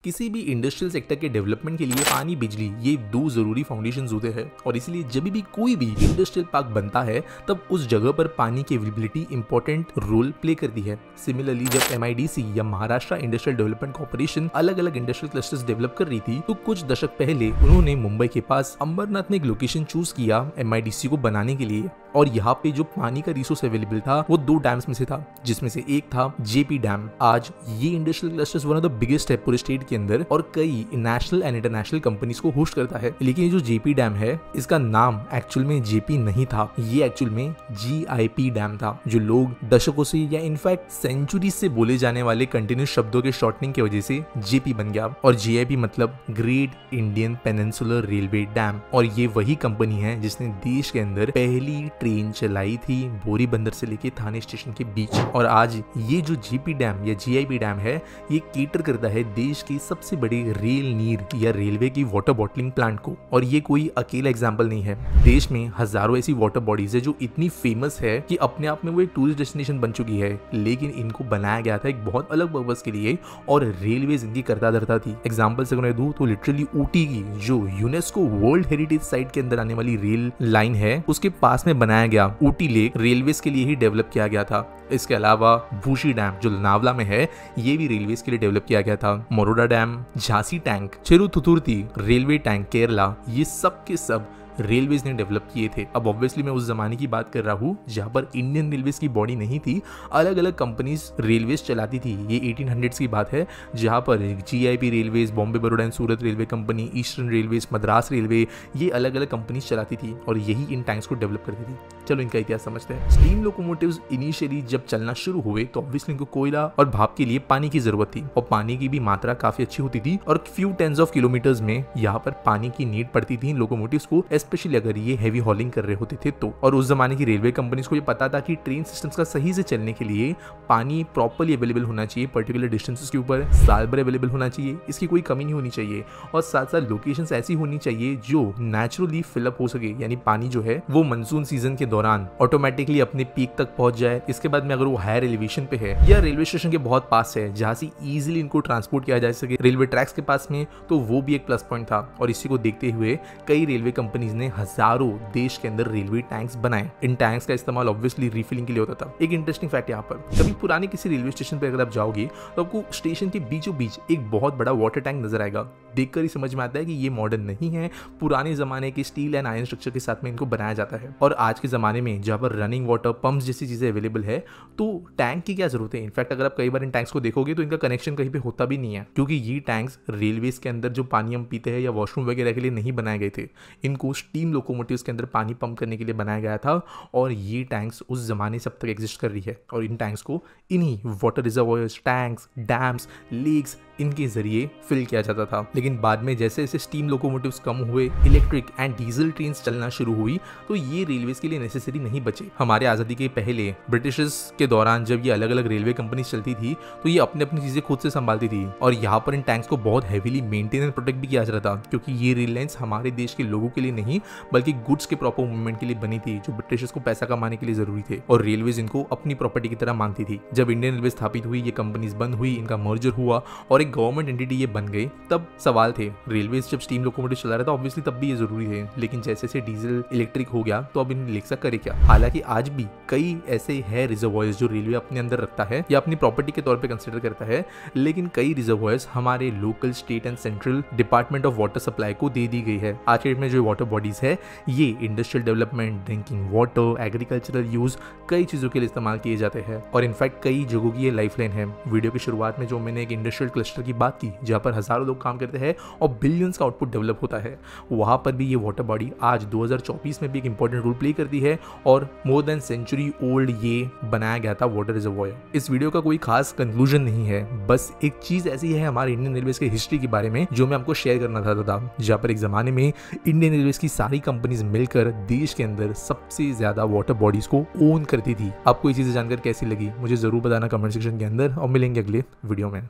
किसी भी industrial sector के डेवलपमेंट के लिए पानी, बिजली ये दो जरूरी फाउंडेशंस होते हैं और इसीलिए जब भी कोई भी इंडस्ट्रियल पार्क बनता है तब उस जगह पर पानी की अवेलेबिलिटी इंपॉर्टेंट रोल प्ले करती है। सिमिलरली जब MIDC या महाराष्ट्र इंडस्ट्रियल डेवलपमेंट कॉर्पोरेशन अलग अलग इंडस्ट्रियल क्लस्टर्स डेवलप कर रही थी तो कुछ दशक पहले उन्होंने मुंबई के पास अंबरनाथ में एक लोकेशन चूज किया MIDC को बनाने के लिए। और यहाँ पे जो पानी का रिसोर्स अवेलेबल था वो 2 डैम्स में से था, जिसमें से एक था JP डैम। आज ये industrial clusters one of the biggest है पूरे स्टेट के अंदर और कई नेशनल एंड इंटरनेशनल कंपनीज को होस्ट करता है। लेकिन ये जो JP डैम है इसका नाम एक्चुअल में JP नहीं था, ये एक्चुअल में GIP डैम था, जो लोग दशकों से या इनफैक्ट सेंचुरी से बोले जाने वाले कंटिन्यूस शब्दों के शॉर्टनिंग की वजह से JP बन गया। और GIP मतलब great Indian peninsular railway dam. और ये वही कंपनी है जिसने देश के अंदर पहली ट्रेन चलाई थी बोरी बंदर से लेके थाने स्टेशन के बीच। और आज ये जो JP डैम या GIP डैम है ये केटर करता है देश की सबसे बड़ी रेल नीर या रेलवे की वाटर बॉटलिंग प्लांट को। और ये कोई अकेला एग्जांपल नहीं है, देश में हजारों ऐसी वाटर बॉडीज है जो इतनी फेमस है कि अपने आप में वो एक टूरिस्ट डेस्टिनेशन बन चुकी है, लेकिन इनको बनाया गया था एक बहुत अलग पर्पस के लिए और रेलवेज इनकी करता धरता थी। एग्जाम्पल से दूं तो लिटरली ऊटी की जो यूनेस्को वर्ल्ड हेरिटेज साइट के अंदर आने वाली रेल लाइन है उसके पास में बनाया गया ऊटी लेक रेलवेज के लिए ही डेवलप किया गया था। इसके अलावा भूशी डैम जो लोनावला में है ये भी रेलवेज के लिए डेवलप किया गया था। Maroda dam, Jhansi tank, Cheruthuruthy railway tank Kerala, ये सब के सब रेलवेज ने डेवलप किए थे। अब ऑब्वियसली मैं उस जमाने की बात कर रहा हूँ जहाँ पर इंडियन रेलवेज की बॉडी नहीं थी, अलग अलग कंपनीज रेलवेज चलाती थी। ये 1800s की बात है जहाँ पर GIP railways, Bombay Baroda and Surat railway company, eastern railways, Madras railway, ये अलग अलग कंपनीज चलाती थी और यही इन टैंक्स को डेवलप करती थी। चलो इनका इतिहास समझते हैं। स्टीम लोकोमोटिव्स इनिशियली जब चलना शुरू हुए तो ऑब्वियसली इनको कोयला और भाप के लिए पानी की जरूरत थी और पानी की भी मात्रा काफी अच्छी होती थी और फ्यू टेंस ऑफ किलोमीटर्स में यहाँ पर पानी की नीड पड़ती थी लोकोमोटिव्स को, स्पेशली अगर ये हैवी हॉलिंग कर रहे होते थे तो। और उस जमाने की रेलवे कंपनीज को ये पता था कि ट्रेन सिस्टम्स का सही से चलने के लिए पानी प्रॉपर्ली अवेलेबल होना चाहिए, पर्टिकुलर डिस्टेंसेस के ऊपर साल भर अवेलेबल होना चाहिए, इसकी कोई कमी नहीं होनी चाहिए और साथ साथ लोकेशंस ऐसी होनी चाहिए जो नेचुरली फिलअप हो सके, यानी पानी जो है वो मानसून सीजन के दौरान ऑटोमेटिकली अपने पीक तक पहुंच जाए। इसके बाद में अगर वो हायर एलिवेशन पे है या रेलवे स्टेशन के बहुत पास है जहां से इजीली इनको ट्रांसपोर्ट किया जा सके रेलवे ट्रैक्स के पास में, तो वो भी एक प्लस पॉइंट था। और इसी को देखते हुए कई रेलवे कंपनीज ने हजारों देश के अंदर रेलवे टैंक्स बनाए। इन टैंक्स का इस्तेमाल ऑब्वियसली रिफिलिंग के लिए होता था। एक इंटरेस्टिंग फैक्ट यहाँ पर, कभी पुराने किसी रेलवे स्टेशन पर अगर आप जाओगे तो आपको स्टेशन के बीचों बीच एक बहुत बड़ा वाटर टैंक नजर आएगा। देखकर ही समझ में आता है कि ये मॉडर्न नहीं है, पुराने जमाने के स्टील एंड आयरन स्ट्रक्चर के साथ में इनको बनाया जाता है। और आज के जमाने में जहाँ पर रनिंग वाटर पंप्स जैसी चीजें अवेलेबल है तो टैंक की क्या जरूरत है। इनफैक्ट अगर आप कई बार इन टैंक्स को देखोगे तो इनका कनेक्शन कहीं पे होता भी नहीं है, क्योंकि ये टैंक्स रेलवेज के अंदर जो पानी हम पीते हैं या वॉशरूम वगैरह के लिए नहीं बनाए गए थे, इनको स्टीम लोकोमोटिव्स के अंदर पानी पंप करने के लिए बनाया गया था। और ये टैंक्स उस जमाने से अब तक एग्जिस्ट कर रही है और इन टैंक्स को इन्हीं water reservoirs, tanks, dams, lakes इनके जरिए फिल किया जाता था। लेकिन बाद में जैसे जैसे स्टीम लोकोमोटिव्स कम हुए, इलेक्ट्रिक एंड डीजल ट्रेन्स चलना शुरू हुई तो ये रेलवेज के लिए नेसेसरी नहीं बचे। हमारे आजादी के पहले ब्रिटिशर्स के दौरान जब ये अलग अलग रेलवे कंपनी चलती थी तो ये अपनी अपनी चीजें खुद से संभालती थी और यहाँ पर इन टैंक्स को बहुत हैवीली मेंटेन एंड प्रोटेक्ट भी किया जाता था, क्योंकि ये रेल लाइन्स हमारे देश के लोगों के लिए नहीं बल्कि गुड्स के प्रॉपर मूवमेंट के लिए बनी थी, जो ब्रिटिशर्स को पैसा कमाने के लिए जरूरी थे और रेलवेज इनको अपनी प्रॉपर्टी की तरह मानती थी। जब इंडियन रेलवे स्थापित हुई, ये कंपनीज बंद हुई, इनका मर्जर हुआ और एक गवर्नमेंट एंटिटी ये बन गई, तब सवाल थे। रेलवेज जब स्टीम लोकोमोटिव चला रहा था ऑब्वियसली तब भी ये जरूरी थे, लेकिन जैसे जैसे डीजल इलेक्ट्रिक हो गया तो अब इन लेक्सा करे क्या। हालांकि आज भी कई ऐसे है रिजर्वॉयर्स जो रेलवे अपने अंदर रखता है या अपनी प्रॉपर्टी के तौर पे कंसीडर करता है, लेकिन कई रिजर्वॉयर्स हमारे local, state and central department of water supply को दे दी गई है। आज के डेट में जो वाटर बॉडीज है ये industrial development, drinking water, agricultural use कई चीजों के लिए इस्तेमाल किए जाते हैं और इनफैक्ट कई जगहों की ये लाइफलाइन है। वीडियो की शुरुआत में जो मैंने एक इंडस्ट्रियल क्लस्टर की बात की जहाँ पर हजारों लोग काम करते हैं और बिलियंस का आउटपुट डेवलप होता है, वहां पर भी ये वाटर बॉडी आज 2024 में भी एक इंपॉर्टेंट रोल प्ले करती है और मोर देन सेंचुरी ओल्ड ये बनाया गया था वाटर रिजर्वॉयर। इस वीडियो का कोई खास कंक्लूजन नहीं है, बस एक चीज ऐसी है हमारे इंडियन रेलवेज के हिस्ट्री के बारे में जो मैं आपको शेयर करना चाहता था, जहाँ पर एक जमाने में इंडियन रेलवेज की सारी कंपनीज मिलकर देश के अंदर सबसे ज्यादा वाटर बॉडीज को ओन करती थी। आपको ये चीजें जानकर कैसी लगी मुझे जरूर बताना कमेंट सेक्शन के अंदर और मिलेंगे अगले वीडियो में।